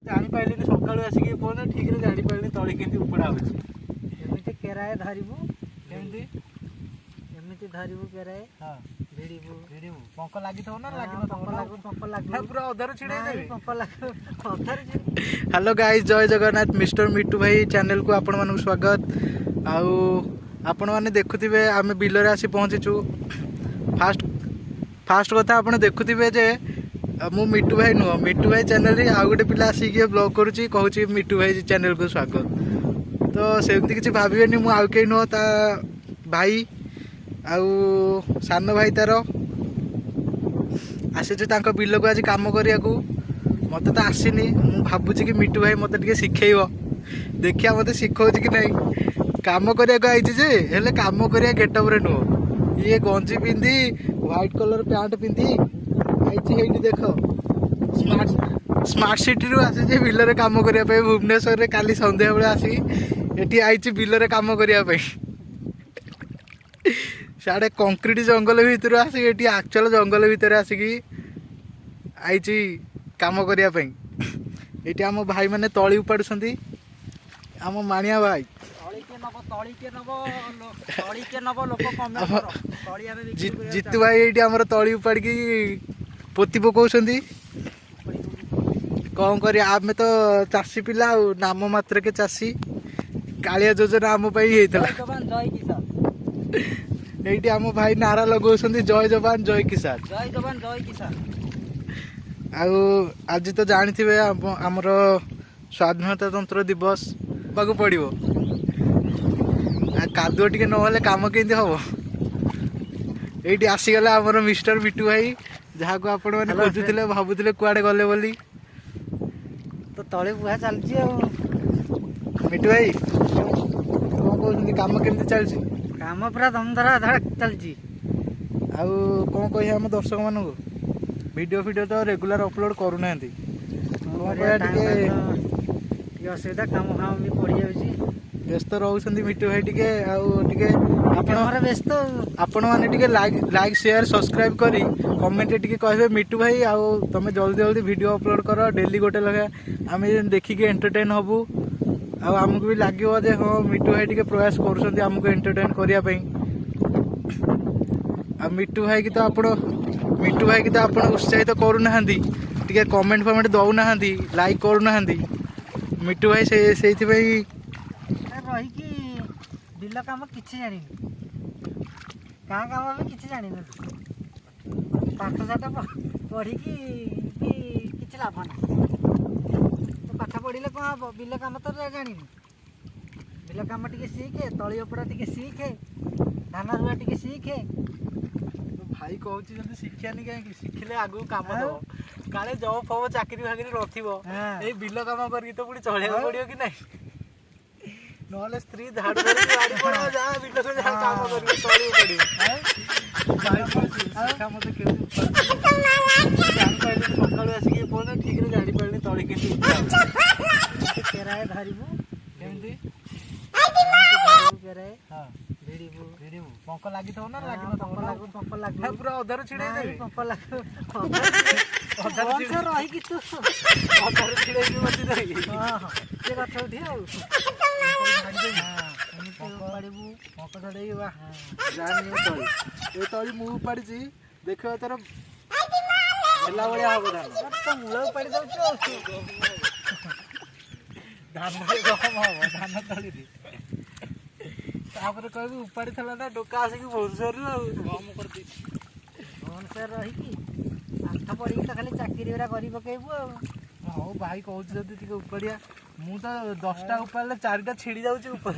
जापारे सका आसिक फोन ठीक है जापारे तली के उपड़ा एमती केराए धरबू एमती एमती धरबू केराए हाँ भिड़बू भिड़बू पंख लगी ना लगे पूरा अधार छिड़े हेलो हेलो गाइस जय जगन्नाथ मिस्टर मिट्टू भाई चैनल को आपण मानक स्वागत आउ आपण मैंने देखुवे आम बिल आसी पहुँचीचु फास्ट फास्ट कथा आप देखुवे जे मु मिट्टू भाई नुह मिट्टू भाई चैनल रे आउ गोटे पिला आसिक ब्लॉग करुच्ची कहूँ मिट्टू भाई चैनल को स्वागत तो सेमती किसी भावेनि मु आउ कहीं नुह ता भाई आउ सान भाई तार आसी बिल को आज कम करने को मत तो आसनी मु भावुची कि मिट्टू भाई मत शिखेब देखिया मत शिखौ कि नहीं कम करने आई जे कम करिया गेटअप रे नुह ये गंजी पिंधि व्हाइट कलर पैंट पिंधि आई देख स्मार्ट सिटी रू आसी बिल रे काम करने भुवनेश्वर काली संध्या बेले आसी आई बिल रे काम करने साढ़े कंक्रीट जंगल भितर आसिक एक्चुअल जंगल भितर आसिक आई काम करने ये आम भाई मैंने तली उपाड़ुंट आम माणिया भाई जीतू भाई ये आम तली उपाड़ी पोती पकाउछंती कौन कर आम तो चाषी पिला नाम मात्र के चाषी कालिया योजना आम ये आम भाई नारा लगाउछंती जय जवान जय किसान जय जवान जय किसान आज तो जानी आमर स्वाधीनता तंत्र दिवस पाक पड़ो कादुआ टे ना कम के हम ये आसीगला आमर मिस्टर मिट्टू भाई जहाँ को आपण मैंने खोजुले भावुले कुआडे गले बोली तो तले बुहा चलती मिट्टू भाई कौन कहते कम केमती चलती काम पूरा दमधरा धड़क चलती कौन कह आम दर्शक मान वीडियो वीडियो तो रेगुलर अपलोड करूना असुविधा काम फाम भी पड़ जाऊँगी व्यस्त रोचे मिट्टू भाई टे व्यस्त आपण मैंने लाइक शेयर सब्सक्राइब करी कमेंट टे कहे मिट्टू भाई तुम जल्दी जल्दी वीडियो अपलोड कर डेली गोटे लगे आम देखिक एंटरटेन हबू आमको भी लगे हाँ मिट्टू भाई टे प्रयास करमको एंटरटेन करने मिट्टू भाई की तो आप उत्साहित करूना टे कमेंट फमेंट दौना लाइक करूना मिट्टू भाई से रही बिल कम कि जानी गाँ कम भी कि जानी पाठ साठ पढ़ी कि लाभ ना तो पाठ पढ़े कौन हम बिल कम तो जानी बिल कम टे शिखे तली उपड़ा टे शिखे धान रुआ टे शिखे भाई कहूँ शिखानी कहीं शिखिले आगू कम दब काले जब फब चाकरी फाकरी नथी बिल कम कर तो पुणी चलिया पड़ो कि नहीं ना स्त्री झाड़ू गाड़ी पड़ा जा बिल को जा काम कर चलिए पड़ो मत सका आसिक फोन ठीक है जानी पारे तली के केराए धरबू एमती केराए हाँ भिड़बू भिड़बू पंख लगी ना लगे पंख लगे पूरा अधार छिड़े पंख लगे अधार रही तू अधार छिड़े मत से गछ उठी पंख छड़े जानी तली मु उपाड़ी देख तार हेला भाया हम धान तो मूल उपाड़ी दौ धान कम हम धान तली कह उपाड़ी था ना डोका आसिक भुवनेश्वर कम कर भुवनेश्वर रही पाठ पढ़ी तो खाली चाकरी गुरा कर पकेबू हाँ भाई कहते उपाड़िया मु तो 10टा उपाड़े 4टा छिड़ी जाऊँ ऊपर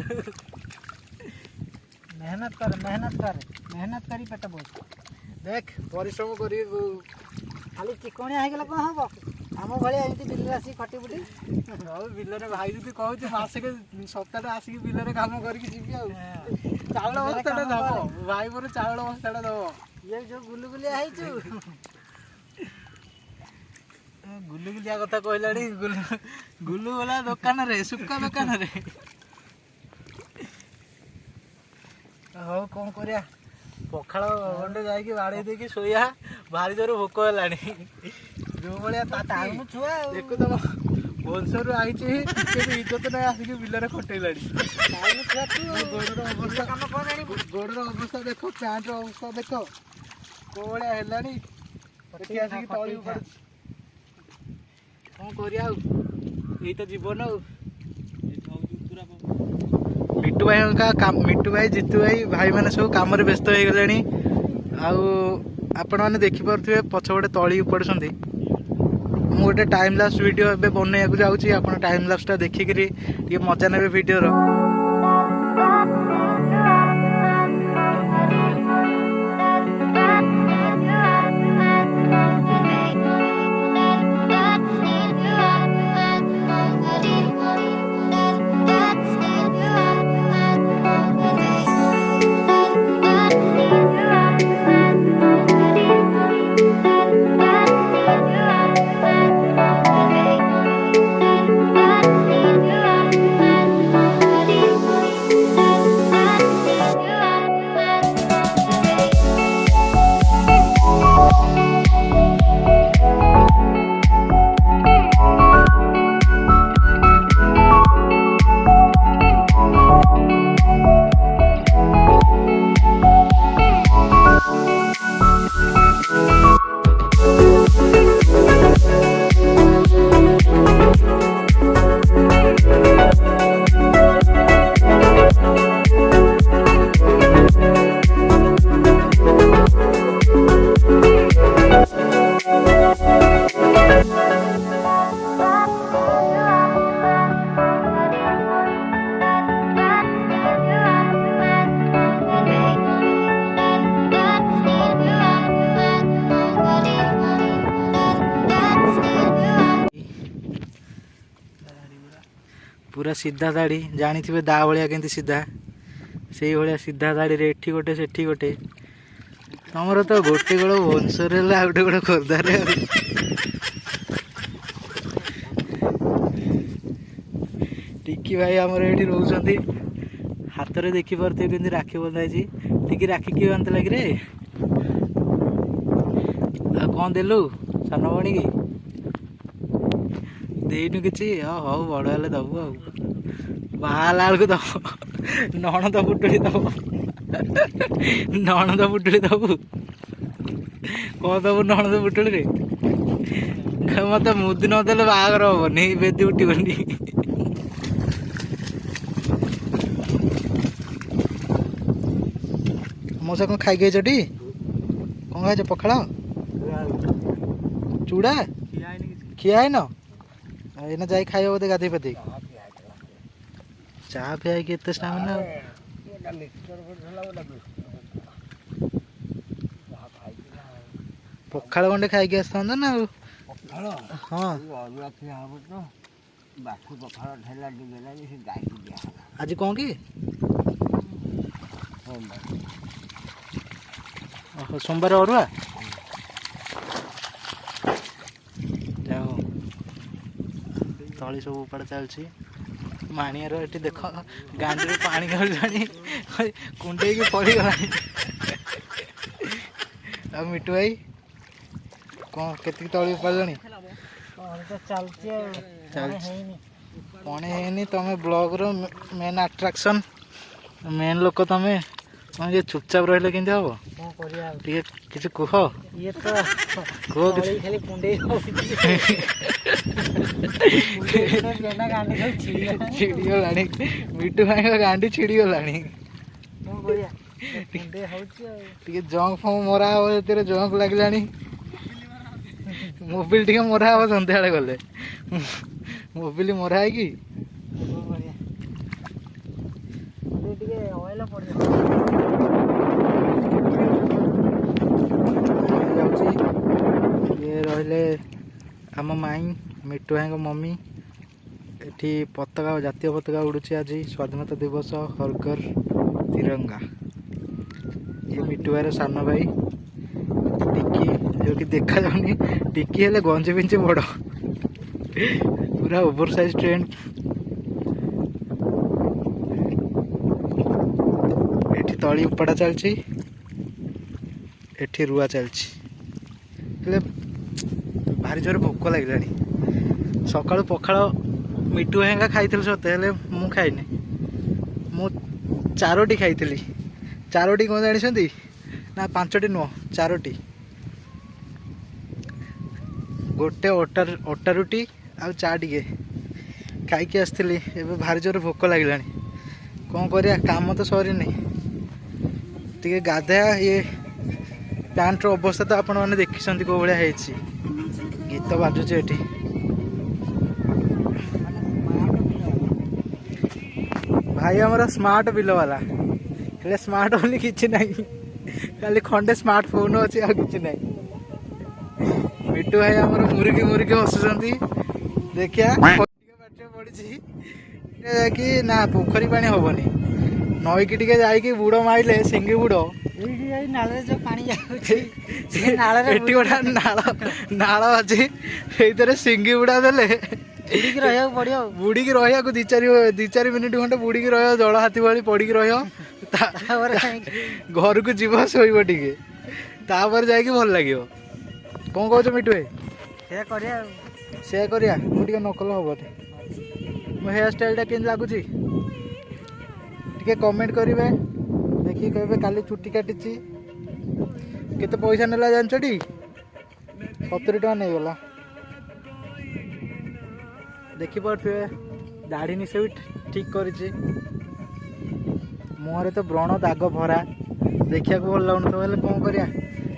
मेहनत कर करी पेट बोझ देख परिश्रम कर खाली चिकणिया हो कौन हम आम भाया एमती बिल आसिक खटी बुटी बिल भाई जी कहूँ मासिक सप्ताह आसिक बिल कम करके चाउल बस्ताटा दब भाई मोर चाउल बस्ताटा दब ये जो गुलुगुलिया गुलुगुलिया कथा कहला गुलु वाला दुकान रे सुक्का दुकान रे हाँ कौन करिया पखाड़ गंडे जाकि बाड़े देकी शोया भारी जोर भोक है जो भाया छुआ देखु तुम ଭୁବନେଶ୍ୱରରୁ ଆଇଛି କିନ୍ତୁ ଇଜ୍ଜତ ନାହିଁ ଆସିକି ବିଲରେ ଖଟେଇଲାଣି। ଗୋଡ଼ର ଅବସ୍ଥା ଗୋଡ଼ର ଅବସ୍ଥା ଦେଖ, ପ୍ୟାଣ୍ଟର ଅବସ୍ଥା ଦେଖ କୋଉ ଭଳିଆ ହେଲାଣି। ଏଠି ଆସିକି ତଳି ଉପରେ କ'ଣ କରିବା ଆଉ, ଏଇ ତ ଜୀବନ ଆଉ। ମିଟୁ ଭାଇ ଜିତୁ ଭାଇମାନେ ସବୁ କାମରେ ବ୍ୟସ୍ତ ହେଇଗଲେଣି। ଆଉ ଆପଣମାନେ ଦେଖିପାରୁଥିବେ ପଛପଟେ ତଳି ଉପାଡ଼ୁଛନ୍ତି। ମୁଁ ଗୋଟେ ଟାଇମ୍ ଲାପ୍ସ ଭିଡ଼ିଓ ଏବେ ବନେଇବାକୁ ଯାଉଛି, ଆପଣ ଟାଇମ୍ ଲାପ୍ସଟା ଦେଖିକିରି ଟିକେ ମଜା ନେବେ ଭିଡ଼ିଓର। ପୁରା ସିଧା ଧାଡ଼ି, ଜାଣିଥିବେ ଦା ଭଳିଆ କେମିତି ସିଧା, ସେଇଭଳିଆ ସିଧା ଧାଡ଼ିରେ ଏଠି ଗୋଟେ ସେଠି ଗୋଟେ। ତମର ତ ଗୋଟେ ଗୋଡ଼ ଭୁବନେଶ୍ୱରରେ ହେଲେ ଆଉ ଗୋଟେ ଗୋଡ଼ ଖୋର୍ଦ୍ଧାରେ ଆଉ। ଟିକି ଭାଇ ଆମର ଏଇଠି ରହୁଛନ୍ତି। ହାତରେ ଦେଖିପାରୁଥିବେ କେମିତି ରାକ୍ଷୀ ବନ୍ଧା ହେଇଛି। ଟିକି ରାକ୍ଷୀ କିଏ ବାନ୍ଧିଥିଲା କିରେ? ଆଉ କ'ଣ ଦେଲୁ ସାନ ଭଉଣୀକି? ଦେଇନୁ କିଛି? ହଉ ବଡ଼ ହେଲେ ଦେବୁ ଆଉ। ବାହା ହେଲା ବେଳକୁ ଦେବ, ନଣନ୍ଦ ପୁଟୁଳି ଦେବ, ନଣନ୍ଦ ପୁଟୁଳି ଦେବୁ। କ'ଣ ଦେବୁ ନଣନ୍ଦ ପୁଟୁଳିରେ? ମୋତେ ମୁଦି ନଦେଲେ ବାହାଘର ହବନି, ବେଦି ଉଠିବନି। ମଉସା କ'ଣ ଖାଇକି ଯାଇଛଟି? କ'ଣ ଖାଇଛ? ପଖାଳ ଚୁଡ଼ା ଖିଆ ହେଇନ? ଏଇନା ଯାଇ ଖାଇବ ବୋଧେ ଗାଧେଇ ପାଧେଇ। ଚା ପିଆଇକି ଏତେ ଷ୍ଟାମିନା ଆଉ। ପଖାଳ ଗଣ୍ଡେ ଖାଇକି ଆସିଥାନ୍ତ ନା ଆଉ। ହଁ ଆଜି କ'ଣ କି? ଓହୋ, ସୋମବାର ଅରୁଆ। ଯାଉ ତଳି ସବୁ ଉପାଡ଼ ଚାଲିଛି। ମାଣିଆର ଏଠି ଦେଖ ଗାଣ୍ଡିରେ ପାଣି ଗଳିଲାଣି, କୁଣ୍ଡେଇକି ପଡ଼ିଗଲାଣି। ଆଉ ମିଟୁ ଭାଇ କ'ଣ କେତିକି ତଳି ଉପାଡ଼ିଲଣି? ପଣେ ହେଇନି। ତମେ ବ୍ଲଗ୍ର ମେନ୍ ଆଟ୍ରାକ୍ସନ୍, ମେନ୍ ଲୋକ ତମେ। ତମେ ଟିକେ ଚୁପଚାପ ରହିଲେ କେମିତି ହବ? ଟିକେ କିଛି କୁହ। କୁହ କିଛି। ଛିଡ଼ିଗଲାଣି, ମିଟୁ ଭାଇଙ୍କ ଗାଣ୍ଡି ଛିଡ଼ିଗଲାଣି। ଟିକେ ଜଙ୍କ ଫଙ୍କ ମରା ହବ, ସେଥିରେ ଜଙ୍କ ଲାଗିଲାଣି। ମୋବିଲ ଟିକେ ମରା ହବ ସନ୍ଧ୍ୟାବେଳେ ଗଲେ। ମୋବିଲ ମରା ହେଇକି ଇଏ ରହିଲେ ଆମ ମାଇଁ, ମିଟୁ ଭାଇଙ୍କ ମମି। ଏଠି ପତାକା, ଜାତୀୟ ପତାକା ଉଡ଼ୁଛି ଆଜି, ସ୍ୱାଧୀନତା ଦିବସ, ହରଘର ତିରଙ୍ଗା। ଇଏ ମିଟୁ ଭାଇର ସାନ ଭାଇ ଟିକି, ଯୋଉଠି ଦେଖାଯାଉନି। ଟିକି ହେଲେ ଗଞ୍ଜି ପିଞ୍ଚି ବଡ଼, ପୁରା ଓଭର ସାଇଜ ଟ୍ରେଣ୍ଡ। ଏଠି ତଳି ଉପାଡ଼ା ଚାଲିଛି, ଏଠି ରୁଆ ଚାଲିଛି। ହେଲେ ଭାରି ଜୋରେ ଭୋକ ଲାଗିଲାଣି। ସକାଳୁ ପଖାଳ ମିଟୁ ଭାଇଙ୍କା ଖାଇଥିଲି ସତେ, ହେଲେ ମୁଁ ଖାଇନି। ମୁଁ 4ଟି ଖାଇଥିଲି। 4ଟି କ'ଣ ଜାଣିଛନ୍ତି ନା 5ଟି ନୁହଁ, 4ଟି। ଗୋଟେ ଅଟା ରୁଟି ଆଉ ଚା ଟିକେ ଖାଇକି ଆସିଥିଲି। ଏବେ ଭାରି ଜୋରେ ଭୋକ ଲାଗିଲାଣି। କ'ଣ କରିବା, କାମ ତ ସରିନି। ଟିକେ ଗାଧୋଇବା। ଇଏ ପ୍ୟାଣ୍ଟର ଅବସ୍ଥା ତ ଆପଣମାନେ ଦେଖିଛନ୍ତି କେଉଁ ଭଳିଆ ହେଇଛି। ଗୀତ ବାଜୁଛି ଏଠି। ଭାଇ ଆମର ସ୍ମାର୍ଟ ବିଲ ବାଲା, ହେଲେ ସ୍ମାର୍ଟ ବୋଲି କିଛି ନାହିଁ, ଖାଲି ଖଣ୍ଡେ ସ୍ମାର୍ଟ ଫୋନ୍ ଅଛି, ଆଉ କିଛି ନାହିଁ। ମିଟୁ ଭାଇ ଆମର ମୁରୁକି ହସୁଛନ୍ତି। ଦେଖିଆ ପାଟିରେ ପଡ଼ିଛି ଯାଇକି ନା ପୋଖରୀ ପାଣି ହବନି, ନଈକି ଟିକେ ଯାଇକି ବୁଡ଼ ମାଇଲେ ସିଙ୍ଗି ବୁଡ଼। ଏଇଠି ଏଇ ନାଳରେ ଯୋଉ ପାଣି ଯାଉଛି ସେ ନାଳରେ ଏଠି ଗୋଟେ ନାଳ ଅଛି, ସେଇଥିରେ ସିଙ୍ଗି ବୁଡ଼ା ଦେଲେ ବୁଡ଼ିକି ରହିବାକୁ ପଡ଼ିବ ଆଉ। ବୁଡ଼ିକି ରହିବାକୁ ଦି ଚାରି ମିନିଟ୍ ଖଣ୍ଡେ ବୁଡ଼ିକି ରହିବ, ଜଳ ହାତୀ ଭଳି ପଡ଼ିକି ରହିବ। ତାପରେ ଘରକୁ ଯିବ, ଶୋଇବ ଟିକେ, ତାପରେ ଯାଇକି ଭଲ ଲାଗିବ। କ'ଣ କହୁଛ ମିଟୁ ଭାଇ? ସେୟା କରିବା ଆଉ। ସେୟା କରିବା। ମୁଁ ଟିକେ ନକଲ ହବନି। ମୋ ହେୟାର ଷ୍ଟାଇଲଟା କେମିତି ଲାଗୁଛି ଟିକେ କମେଣ୍ଟ କରିବେ, ଦେଖିକି କହିବେ କାଲି ଚୁଟି କାଟିଛି। କେତେ ପଇସା ନେଲା ଜାଣିଛଟି? 70 ଟଙ୍କା ନେଇଗଲା। ଦେଖିପାରୁଥିବେ ଦାଢ଼ି ନିଶ ବି ଠିକ୍ କରିଛି। ମୁହଁରେ ତ ବ୍ରଣ ଦାଗ ଭରା, ଦେଖିବାକୁ ଭଲ ଲାଗୁନଥିବ, ହେଲେ କ'ଣ କରିବା,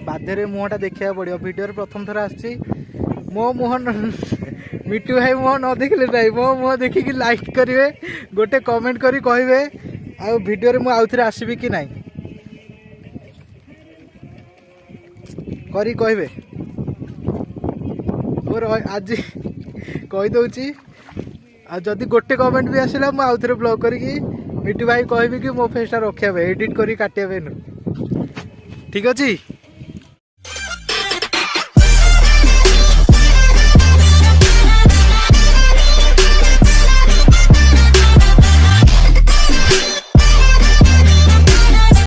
ବାଧ୍ୟରେ ମୁହଁଟା ଦେଖିବାକୁ ପଡ଼ିବ। ଭିଡ଼ିଓରେ ପ୍ରଥମ ଥର ଆସିଛି। ମୋ ମୁହଁ ମିଟୁ ଭାଇ ମୁହଁ ନ ଦେଖିଲେ ନାହିଁ, ମୋ ମୁହଁ ଦେଖିକି ଲାଇକ୍ କରିବେ, ଗୋଟେ କମେଣ୍ଟ କରି କହିବେ ଆଉ ଭିଡ଼ିଓରେ ମୁଁ ଆଉଥରେ ଆସିବି କି ନାହିଁ କରି କହିବେ। ମୋର ଆଜି କହିଦେଉଛି, ଆଉ ଯଦି ଗୋଟେ କମେଣ୍ଟ ବି ଆସିଲା ମୁଁ ଆଉଥରେ ବ୍ଲଗ୍ କରିକି ମିଟୁ ଭାଇ କହିବି କି ମୋ ଫେସ୍ଟା ରଖିବା ପାଇଁ, ଏଡ଼ିଟ୍ କରି କାଟିବା ପାଇଁ ନୁହଁ। ଠିକ୍ ଅଛି।